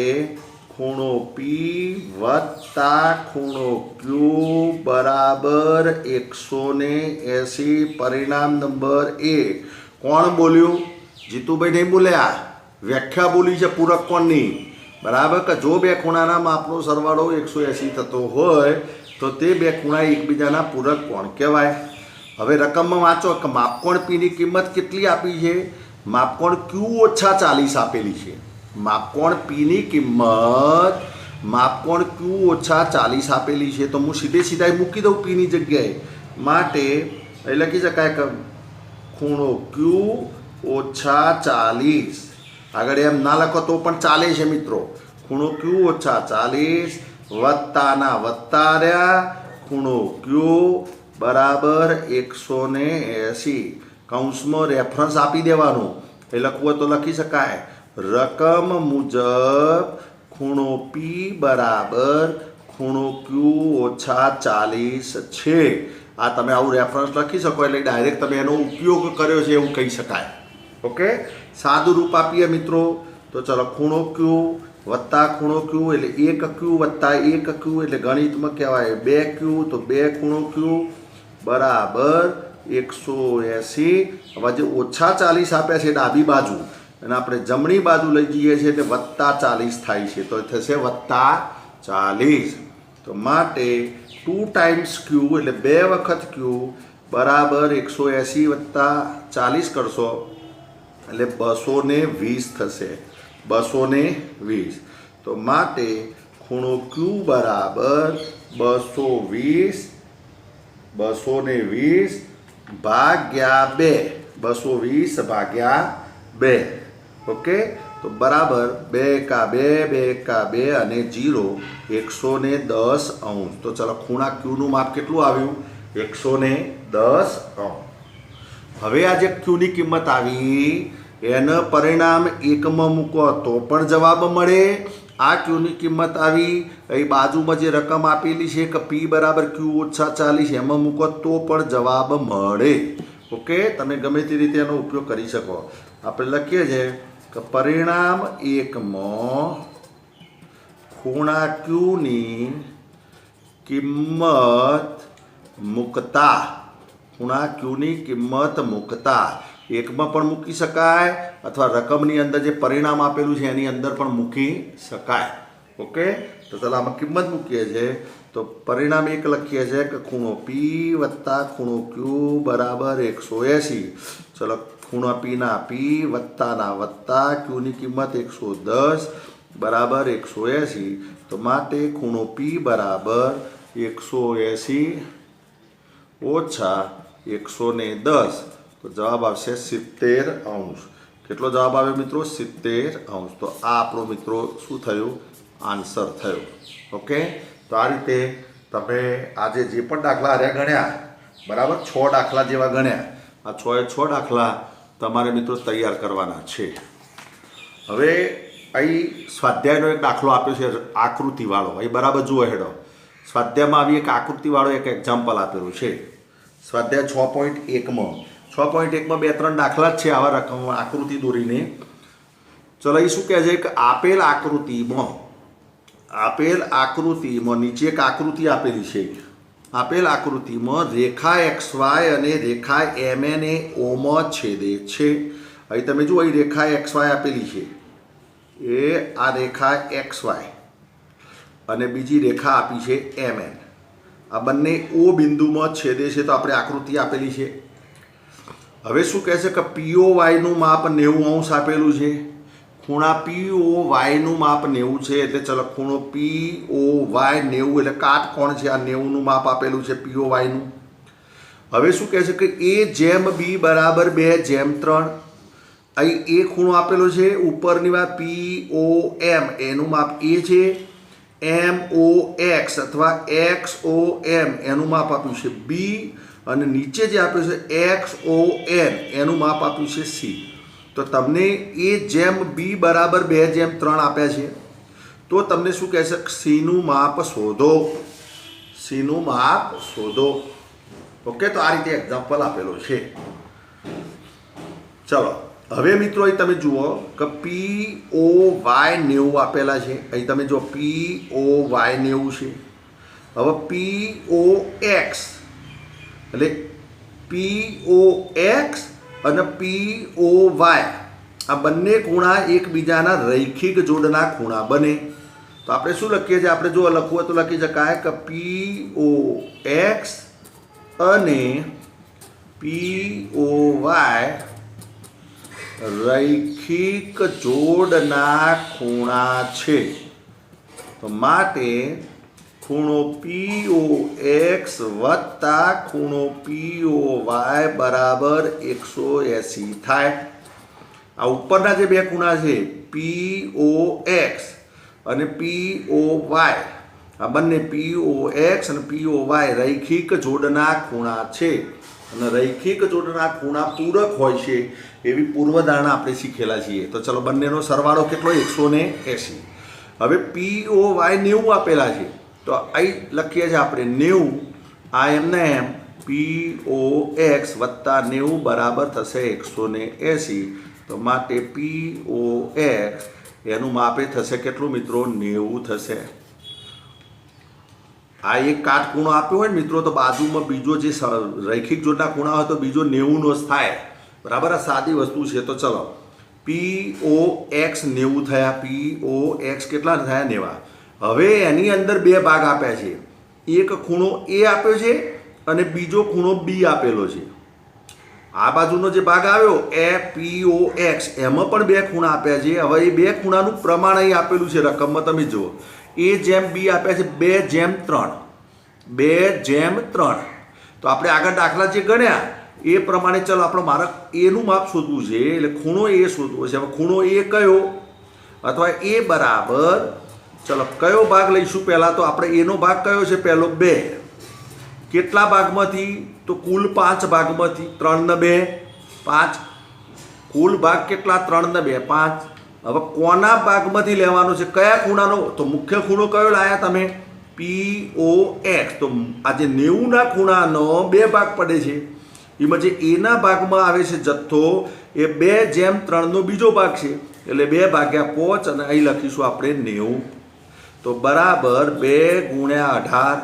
ખૂણો પી વત્તા ખૂણો ક્યુ બરાબર 180. પરિણામ નંબર 1. કોણ બોલ્યું? જીતુભાઈ નહીં બોલ્યા, વ્યાખ્યા બોલી છે પૂરક કોણની. બરાબર કે જો બે ખૂણાના માપનો સરવાળો 180 થતો હોય તો તે બે ખૂણા એકબીજાના પૂરક કોણ કહેવાય. હવે રકમમાં વાંચો કે માપકોણ પીની કિંમત કેટલી આપી છે? માપકોણ ક્યુ ઓછા 40 આપેલી છે. માપકોણ પીની કિંમત માપકોણ ક્યુ ઓછા 40 આપેલી છે. તો હું સીધે મૂકી દઉં પીની જગ્યાએ. માટે એ લખી શકાય કે ખૂણો ક્યુ ઓછા 40. આગળ એમ ના લખો તો પણ ચાલે છે મિત્રો. ખૂણો ક્યુ ઓછા 40 વત્તાના વત્તા રહ્યા ખૂણો ક્યુ બરાબર 180. કૌંસમાં રેફરન્સ આપી દેવાનું. એ લખવું હોય તો લખી શકાય રકમ મુજબ ખૂણો પી બરાબર ખૂણો ક્યુ ઓછા 40 છે. આ તમે આવું રેફરન્સ લખી શકો એટલે ડાયરેક્ટ તમે એનો ઉપયોગ કર્યો છે એવું કહી શકાય. ઓકે, સાદું રૂપ આપીએ મિત્રો. તો ચલો ખૂણો ક્યુ વત્તા ખૂણો ક્યુ એટલે 1 ક્યુ વત્તા 1 ક્યુ એટલે ગણિતમાં કહેવાય 2 ક્યુ. તો 2 ખૂણો ક્યુ બરાબર 180. હવે જે ઓછા 40 આપ્યા છે ડાબી બાજુ અને આપણે જમણી બાજુ લઈ જઈએ છીએ એટલે વત્તા 40 થાય છે. તો થશે વત્તા 40. તો માટે 2 ટાઈમ્સ ક્યુ એટલે 2 વખત ક્યુ બરાબર 180 વત્તા 40 કરશો એટલે 220 થશે. 220. તો માટે ખૂણો ક્યુ બરાબર 220 ભાગ્યા 2. 220 ભાગ્યા 2. ઓકે, તો બરાબર 2 કા 2 2 કા 2 અને 0 110 અંશ. તો ચાલો ખૂણા ક્યુનું માપ કેટલું આવ્યું? 110 અંશ. હવે આ જે ક્યુની કિંમત આવી એને પરિણામ એકમાં મૂકો તો પણ જવાબ મળે. આ ક્યુની કિંમત આવી અહીં બાજુમાં જે રકમ આપેલી છે કે પી બરાબર ક્યુ ઓછા 40 એમાં મૂકો તો પણ જવાબ મળે. ઓકે, તમે ગમે તે રીતે એનો ઉપયોગ કરી શકો. આપણે લખીએ છીએ કે પરિણામ એકમાં ખૂણા ક્યુની કિંમત મૂકતા ખૂણા ક્યુની કિંમત મૂકતા એકમાં પણ મૂકી શકાય અથવા રકમની અંદર જે પરિણામ આપેલું છે એની અંદર પણ મૂકી શકાય. ઓકે, તો ચાલો આમાં કિંમત મૂકીએ છીએ. તો પરિણામ 1 લખીએ છીએ કે ખૂણો પી વત્તા ખૂણો ક્યુ બરાબર 180. ચલો ખૂણા પીના પી વત્તાના વત્તા ક્યુની કિંમત 110 બરાબર 180. તો માટે ખૂણો પી બરાબર 180 ઓછા 110. તો જવાબ આવશે 70 અંશ. કેટલો જવાબ આવે મિત્રો? 70 અંશ. તો આ આપણો મિત્રો શું થયું? આન્સર થયો. ઓકે, તો આ રીતે તમે આજે જે પણ દાખલા હારે ગણ્યા બરાબર 6 દાખલા જેવા ગણ્યા. આ 6 દાખલા તમારે મિત્રો તૈયાર કરવાના છે. હવે અહીં સ્વાધ્યાયનો એક દાખલો આપ્યો છે આકૃતિવાળો. અહીં બરાબર જુઓ હેડો. સ્વાધ્યાયમાં આવી એક આકૃતિવાળો એક એક્ઝામ્પલ આપેલું છે. સ્વાધ્યાય 6.1માં 6.1માં 2-3 દાખલા જ છે આવા રકમ આકૃતિ દોરીને. ચલો એ શું કહે છે કે આપેલ આકૃતિમાં નીચે એક આકૃતિ આપેલી છે. આપેલ આકૃતિમાં રેખા XY અને રેખા MN એ ઓમાં છેદે છે અહીં તમે જુઓ અહીં રેખા એક્સ વાય આપેલી છે, એ આ રેખા એક્સ વાય અને બીજી રેખા આપી છે એમ એન. આ બંને ઓ બિંદુમાં છેદે છે. તો આપણે આકૃતિ આપેલી છે. હવે શું કહે છે કે પીઓ વાયનું માપ 90° આપેલું છે. ખૂણા પીઓ વાયનું માપ 90 છે. એટલે ચલો ખૂણો પીઓ વાય 90 એટલે કાટકોણ છે. આ 90નું માપ આપેલું છે પીઓ વાયનું. હવે શું કહે છે કે A/B બરાબર 2/3. અહીં એ ખૂણો આપેલો છે ઉપરની વાત POM એનું માપ એ છે. MOX અથવા XOM એનું માપ આપ્યું છે B અને નીચે જે આપ્યું છે XON એનું માપ આપ્યું છે C. તો તમને A/B બરાબર 2/3 આપ્યા છે. તો તમને શું કહે છે Cનું માપ શોધો. Cનું માપ શોધો. ઓકે, તો આ રીતે એક્ઝામ્પલ આપેલો છે. ચલો હવે મિત્રો અહીં તમે જુઓ કે POY 90 આપેલા છે. અહીં તમે જુઓ POY 90 છે. હવે POX એટલે POX અને POY આ બંને ખૂણા એકબીજાના રૈખિક જોડના ખૂણા બને. તો આપણે શું લખીએ છીએ? આપણે જો લખવું હોય તો લખી શકાય કે POX અને POY રૈખિક જોડના ખૂણા છે. તો માટે ખૂણો POX વત્તા ખૂણો POY બરાબર 180 થાય. આ ઉપરના જે બે ખૂણા છે POX અને POY આ બંને POX અને POY રૈખિક જોડના ખૂણા છે. અને રૈખિક જોડના ખૂણા પૂરક હોય છે એવી પૂર્વધારણા આપણે શીખેલા છીએ. તો ચલો બંનેનો સરવાળો કેટલો? 180. હવે POY 90 આપેલા છે. તો અહીં લખીએ છીએ આપણે 90 આ એમને એમ POX વત્તા 90 બરાબર થશે 180. તો માટે POX એનું માપે થશે કેટલું મિત્રો? 90 થશે. આ એક કાટખૂણો આપ્યો હોય ને મિત્રો, તો બાજુમાં બીજો જે રૈખિક જોડના ખૂણા હોય તો બીજો 90નો જ થાય. બરાબર, આ સાદી વસ્તુ છે. તો ચલો POX 90 થયા. POX કેટલા થયા? 90. હવે એની અંદર બે ભાગ આપ્યા છે. એક ખૂણો A આપ્યો છે અને બીજો ખૂણો B આપેલો છે. આ બાજુનો જે ભાગ આવ્યો એ POX એમાં પણ બે ખૂણા આપ્યા છે. હવે એ બે ખૂણાનું પ્રમાણ અહીં આપેલું છે રકમમાં. તમે જુઓ A/B આપ્યા છે 2/3. 2/3. તો આપણે આગળ દાખલા જે ગણ્યા એ પ્રમાણે ચલો આપણે મારે એનું માપ શોધવું છે. એટલે ખૂણો A શોધવો છે. હવે ખૂણો A કયો અથવા A બરાબર ચલો કયો ભાગ લઈશું? પહેલાં તો આપણે એનો ભાગ કયો છે? પહેલો 2. કેટલા ભાગમાંથી? તો કુલ 5 ભાગમાંથી 3 ને 2 5. કુલ ભાગ કેટલા? 3 ને 2 5. હવે કોના ભાગમાંથી લેવાનો છે? કયા ખૂણાનો? તો મુખ્ય ખૂણો કયો લાયા તમે? POX. તો આજે 90ના ખૂણાનો બે ભાગ પડે છે. એમાં જે એના ભાગમાં આવે છે જથ્થો એ 2/3નો બીજો ભાગ છે. એટલે 2/5 અને અહીં લખીશું આપણે 90. તો બરાબર 2 ગુણ્યા 18.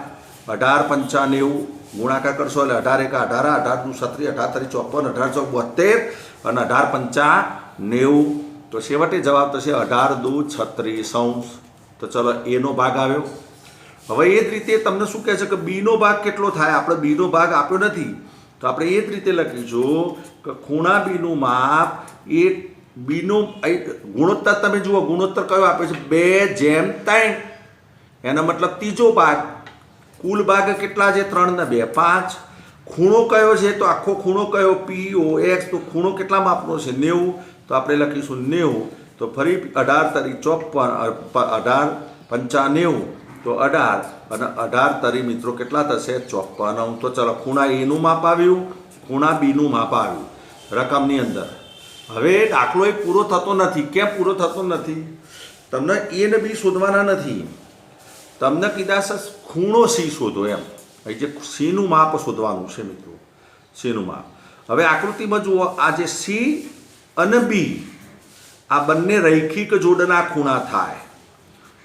18 × 5 90. ગુણાકાર કરશો એટલે 18 × 18 18 × 36 18 × 54 18 × 72 અને 18 × 5 90. તો છેવટે જવાબ થશે 18 × 2 = 36. તો ચલો એનો ભાગ આવ્યો. હવે એ જ રીતે તમને શું કહે છે કે બીનો ભાગ કેટલો થાય? આપણે બીનો ભાગ આપ્યો નથી. તો આપણે એ જ રીતે લખીશું કે ખૂણા બીનું માપ એ બીનો ગુણોત્તર તમે જુઓ ગુણોત્તર કયો આપ્યો છે? 2/3. એનો મતલબ ત્રીજો ભાગ. કુલ ભાગ કેટલા છે? 3 ને 2 5. ખૂણો કયો છે? તો આખો ખૂણો કયો? POX. તો ખૂણો કેટલા માપનો છે? 90. તો આપણે લખીશું 90. તો ફરી 18 × 54 18 × 95. તો 18 અને 18 તરી મિત્રો કેટલા થશે? 54. તો ચલો ખૂણા એનું માપ આવ્યું, ખૂણા બીનું માપ આવ્યું રકમની અંદર. હવે દાખલો એ પૂરો થતો નથી. કેમ પૂરો થતો નથી? તમને A ને B શોધવાના નથી. તમને કીધા છે ખૂણો C શોધો એમ. અહીં જે Cનું માપ શોધવાનું છે મિત્રો. Cનું માપ. હવે આકૃતિમાં જુઓ આ જે C અને B આ બંને રૈખિક જોડના ખૂણા થાય.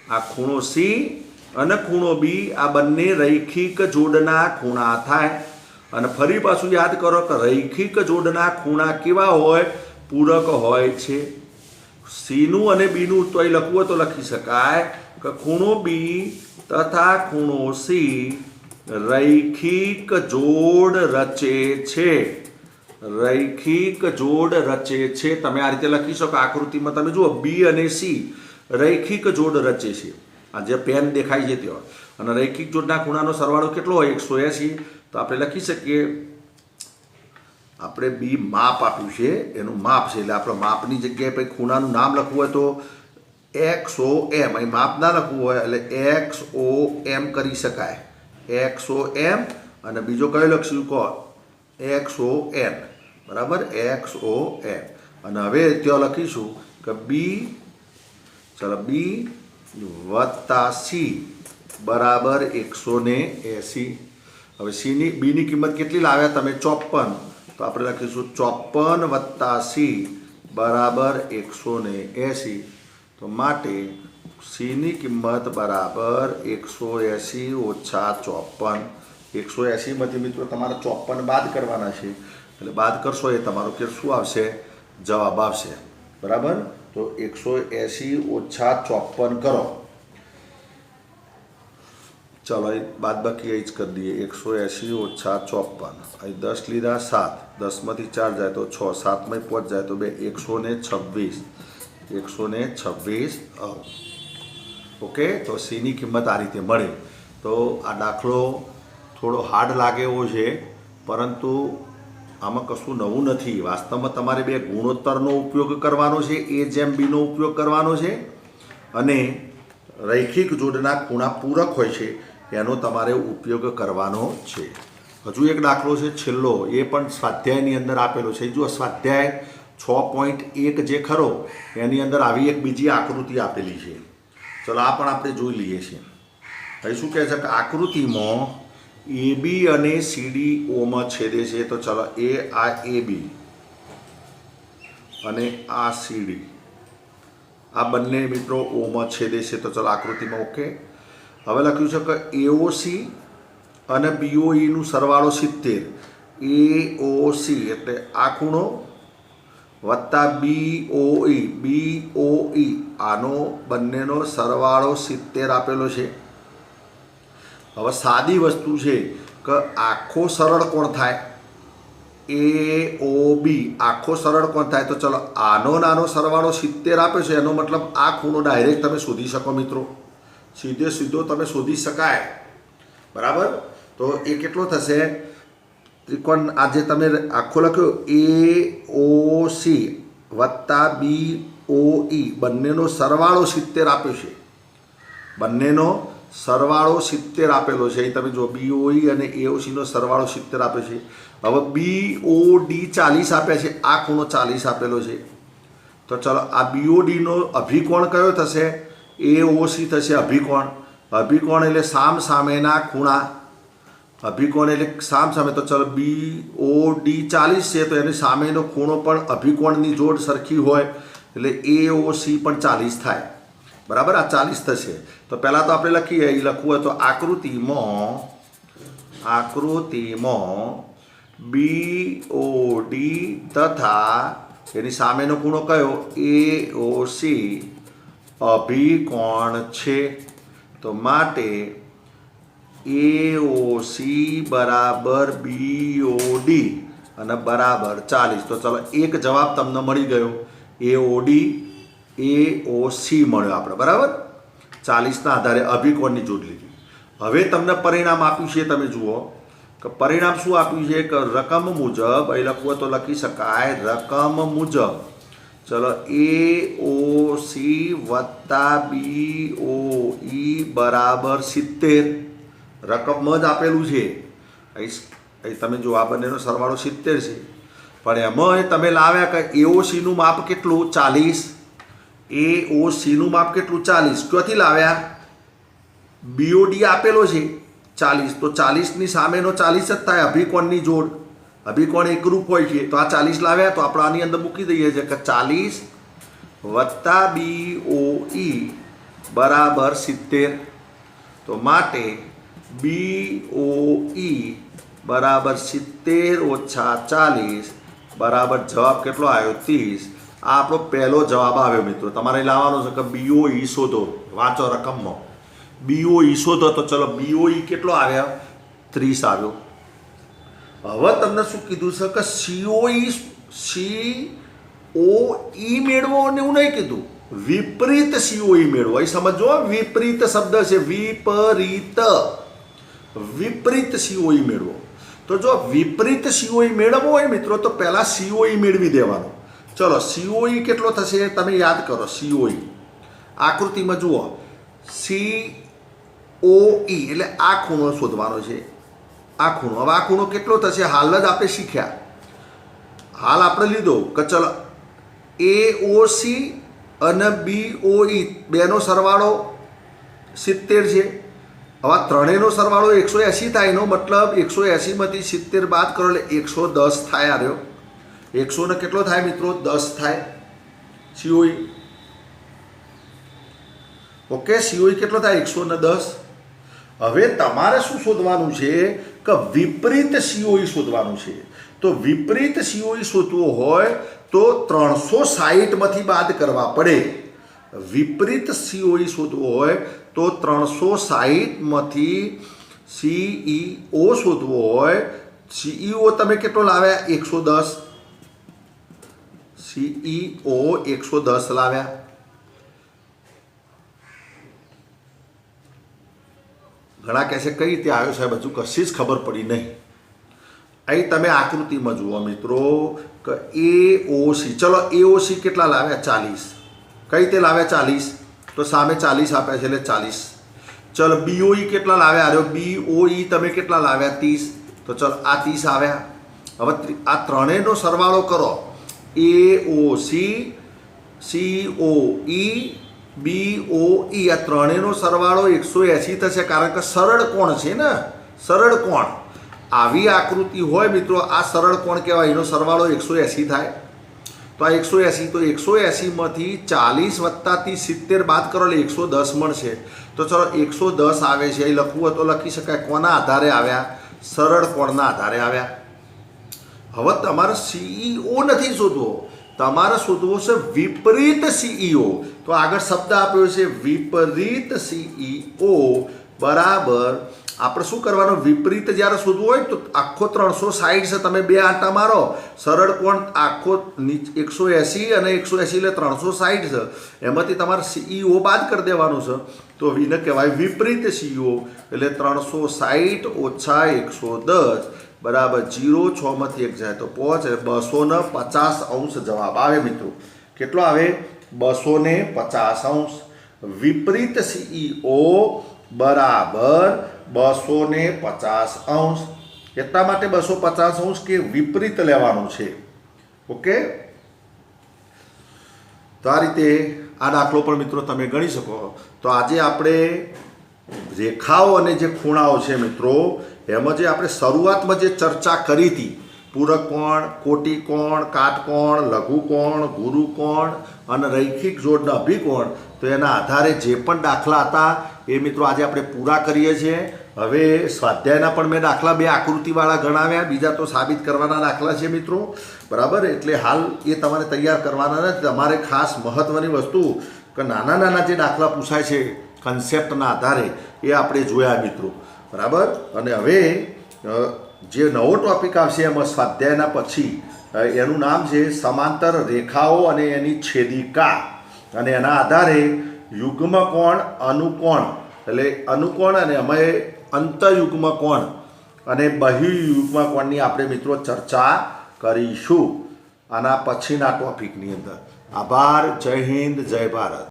આ ખૂણો C અને ખૂણો B આ બંને રૈખિક જોડના ખૂણા થાય. અને ફરી પાછું યાદ કરો કે રૈખિક જોડના ખૂણા કેવા હોય? પૂરક હોય છે. સીનું અને બીનું તો અહીં લખવું હોય તો લખી શકાય કે ખૂણો બી તથા ખૂણો સી રૈખિક જોડ રચે છે. રૈખિક જોડ રચે છે. તમે આ રીતે લખી શકો. આકૃતિમાં તમે જુઓ બી અને સી રૈખિક જોડ રચે છે. આ જે પેન દેખાય છે ત્યાં. અને રૈખિક જોડના ખૂણાનો સરવાળો કેટલો હોય? 180. તો આપણે લખી શકીએ, આપણે બી માપ આપ્યું છે, એનું માપ છે એટલે આપણે માપની જગ્યાએ પછી ખૂણાનું નામ લખવું હોય તો XOM. અહીં માપ ના લખવું હોય એટલે XOM કરી શકાય. XOM અને બીજો કયો લખશું કહો? XON. બરાબર, XOM. અને હવે ત્યાં લખીશું કે બી, ચાલો બી વત્તા સી બરાબર 180. હવે સીની બીની કિંમત કેટલી લાવ્યા તમે? 54. તો આપણે લખીશું 54 વત્તા સી બરાબર 180. તો માટે સીની કિંમત બરાબર 180 ઓછા 54. 180માંથી મિત્રો તમારે 54 બાદ કરવાના છે. એટલે બાદ કરશો એ તમારો કે શું આવશે? જવાબ આવશે. બરાબર, તો 180 ઓછા 54 કરો. ચલો એ બાદ બાકી અહીં જ કરી દઈએ. 180 ઓછા 54. અહીં 10 લીધા, 7. 10માંથી 4 જાય તો 6. 7માંથી 5 જાય તો 2. 126. 126 ઓકે. તો સીની કિંમત આ રીતે મળે. તો આ દાખલો થોડો હાર્ડ લાગે એવો છે, પરંતુ આમાં કશું નવું નથી. વાસ્તવમાં તમારે બે ગુણોત્તરનો ઉપયોગ કરવાનો છે, એ જેમ બીનો ઉપયોગ કરવાનો છે, અને રૈખિક જોડના ખૂણા પૂરક હોય છે એનો તમારે ઉપયોગ કરવાનો છે. હજુ એક દાખલો છે છેલ્લો, એ પણ સ્વાધ્યાયની અંદર આપેલો છે. જો સ્વાધ્યાય 6.1 જે ખરો એની અંદર આવી એક બીજી આકૃતિ આપેલી છે. ચલો આ પણ આપણે જોઈ લઈએ છીએ. અહીં શું કહે છે કે આકૃતિમાં AB અને CD ઓમાં છેદે છે. તો ચલો એ આ AB અને આ CD આ બંને મિત્રો ઓમાં છેદે છે. તો ચલો આકૃતિમાં ઓકે. હવે લખ્યું છે કે AOC અને BOE નું સરવાળો 70. AOC એટલે આ ખૂણો વત્તા BOE આનો બંનેનો સરવાળો 70 આપેલો છે. હવે સાદી વસ્તુ છે કે આખો સરળ કોણ થાય? AOB આખો સરળ કોણ થાય? તો ચલો આનો નાનો સરવાળો 70 આપે છે, એનો મતલબ આ ખૂણો ડાયરેક્ટ તમે શોધી શકો મિત્રો. સીધે સીધો તમે શોધી શકાય. બરાબર, તો એ કેટલો થશે? ત્રિકોણ આ જે તમે આખો લખ્યો AOC વત્તા BOE બંનેનો સરવાળો 70 આપ્યો છે. બંનેનો સરવાળો 70 આપેલો છે. અહીં તમે જો BOE અને AOC નો સરવાળો 70 આપે છે. હવે BOD 40 આપ્યા છે, આ ખૂણો 40 આપેલો છે. તો ચલો આ BOD નો અભિકોણ કયો થશે? AOC થશે અભિકોણ. અભિકોણ એટલે સામ સામેના ખૂણા. અભિકોણ એટલે સામ સામે. તો ચલો BOD 40 છે, તો એની સામેનો ખૂણો પણ અભિકોણની જોડ સરખી હોય એટલે AOC પણ 40 થાય. બરાબર, આ 40 થશે. તો પહેલાં તો આપણે લખીએ, અહીં લખવું હોય તો આકૃતિમાં BOD તથા એની સામેનો ખૂણો કયો? AOC અભિકોણ છે. તો માટે AOC બરાબર BOD અને બરાબર 40. તો ચલો એક જવાબ તમને મળી ગયો. AOC મળ્યો આપણે. બરાબર, 40ના આધારે અભિકોણની જોડ લીધી. હવે તમને પરિણામ આપ્યું છે, તમે જુઓ કે પરિણામ શું આપ્યું છે કે રકમ મુજબ અહીં લખવું હોય તો લખી શકાય. રકમ મુજબ ચલો AOC વત્તા BOE બરાબર 70. રકમમાં જ આપેલું છે. અહીં તમે જો આ બંનેનો સરવાળો 70 છે, પણ એમાં તમે લાવ્યા કે AOC નું માપ કેટલું? 40. AOC નું માપ કેટલું? 40. ક્યાંથી લાવ્યા? BOD આપેલો છે 40. તો 40ની સામેનો 40 જ થાય, અભિકોણની જોડ. અભિકોણ એકરૂપ હોય છે. તો આ 40 લાવ્યા, તો આપણે આની અંદર મૂકી દઈએ છીએ કે 40 વત્તા BOE બરાબર 70. તો માટે BOE બરાબર 70 ઓછા 40 બરાબર જવાબ કેટલો આવ્યો 30. આ આપણો પહેલો જવાબ આવ્યો મિત્રો. તમારે લાવવાનો છે કે BOE શોધો. વાંચો રકમમાં BOE શોધો. તો ચલો BOE કેટલો આવ્યા 30 આવ્યો. હવે તમને શું કીધું છે કે COE મેળવો અને એવું નહીં કીધું, વિપરીત COE મેળવો. અહીં સમજો, વિપરીત શબ્દ છે, વિપરીત COE મેળવો. તો જો વિપરીત COE મેળવવો હોય મિત્રો તો પહેલા COE મેળવી દેવાનો. ચલો COE કેટલો થશે તમે યાદ કરો. COE આકૃતિમાં જુઓ, COE એટલે આ ખૂણો શોધવાનો છે. આ ખૂણો, હવે આ ખૂણો કેટલો થશે હાલ જ આપણે શીખ્યા. હાલ આપણે લીધો કે ચલો AOC અને BOE બેનો સરવાળો 70 છે. હવે ત્રણેયનો સરવાળો 180 થાય. એનો મતલબ 180માંથી 70 બાદ કરો એટલે 110 થાય. આવ્યો 100 ને કેટલો થાય મિત્રો 10 થાય COE. ઓકે, COE કેટલો થાય 110. હવે તમારે શું શોધવાનું છે કે વિપરીત COE શોધવાનું છે. તો વિપરીત COE શોધવું હોય તો 360માંથી બાદ કરવા પડે. વિપરીત COE શોધવું હોય તો 360માંથી CEO શોધવો હોય. CEO તમે કેટલો લાવ્યા 110. CEO 110 લાવ્યા. ઘણા કહેશે કઈ રીતે આવ્યો સાહેબ, હજુ કશી જ ખબર પડી નહીં. અહીં તમે આકૃતિમાં જુઓ મિત્રો કે AOC, ચલો AOC કેટલા લાવ્યા 40. કઈ રીતે લાવ્યા 40? તો સામે 40 આપ્યા છે એટલે 40. ચલો BOE કેટલા લાવ્યા? અરે BOE તમે કેટલા લાવ્યા 30. તો ચલો આ 30 આવ્યા. હવે આ ત્રણેયનો સરવાળો કરો. AOC, COE, BOE આ ત્રણેયનો સરવાળો 180 થશે, કારણ કે સરળ કોણ છે ને, સરળ કોણ. આવી આકૃતિ હોય મિત્રો, આ સરળ કોણ કહેવાય. એનો સરવાળો 180 થાય. તો આ 180, તો 180માંથી 40 વત્તા 70 બાદ કરો એટલે 110 મળશે. તો ચલો 110 આવે છે. અહીં લખવું હોય તો લખી શકાય. કોના આધારે આવ્યા? સરળ કોણના આધારે આવ્યા. હવે તમારે CEO નથી શોધવો, તમારે શોધવો છે વિપરીત CEO. તો આગળ શબ્દ આપ્યો છે વિપરીત CEO બરાબર. આપણે શું કરવાનું? વિપરીત જ્યારે શોધવું હોય તો આખો 360 છે, તમે બે આંટા મારો. સરળ કોણ આખો 180 અને 180 એટલે 360 છે. એમાંથી તમારે CEO બાદ કરી દેવાનું છે. તો એને કહેવાય વિપરીત CEO. એટલે 360 ઓછા 110 બરાબર 0. 6માંથી 1 જાય તો 5 એટલે 250° જવાબ આવે મિત્રો. કેટલો આવે? 250°. વિપરીત CEO બરાબર 250°. એટલા માટે 250° કે વિપરીત લેવાનું છે. ઓકે, તો આ રીતે આ દાખલો પણ મિત્રો તમે ગણી શકો. તો આજે આપણે રેખાઓ અને જે ખૂણાઓ છે મિત્રો, એમાં જે આપણે શરૂઆતમાં જે ચર્ચા કરી હતી, પૂરક કોણ, કોટી કોણ, કાટકોણ, લઘુકોણ, ગુરુકોણ અને રૈખિક જોડના અભિકોણ, તો એના આધારે જે પણ દાખલા હતા એ મિત્રો આજે આપણે પૂરા કરીએ છીએ. હવે સ્વાધ્યાયના પણ મેં દાખલા 2 આકૃતિવાળા ગણાવ્યા, બીજા તો સાબિત કરવાના દાખલા છે મિત્રો બરાબર. એટલે હાલ એ તમારે તૈયાર કરવાના નથી. તમારે ખાસ મહત્ત્વની વસ્તુ કે નાના નાના જે દાખલા પૂછાય છે કન્સેપ્ટના આધારે એ આપણે જોયા મિત્રો બરાબર. અને હવે જે નવો ટોપિક આવશે એમાં સ્વાધ્યાયના પછી એનું નામ છે સમાંતર રેખાઓ અને એની છેદિકા. અને એના આધારે યુગ્મ કોણ, અનુકોણ એટલે અનુકોણ અને અમે અંતયુગ્મ કોણ અને બહિયુગ્મ કોણની આપણે મિત્રો ચર્ચા કરીશું આના પછીના ટોપિકની અંદર. આભાર. જય હિન્દ, જય ભારત.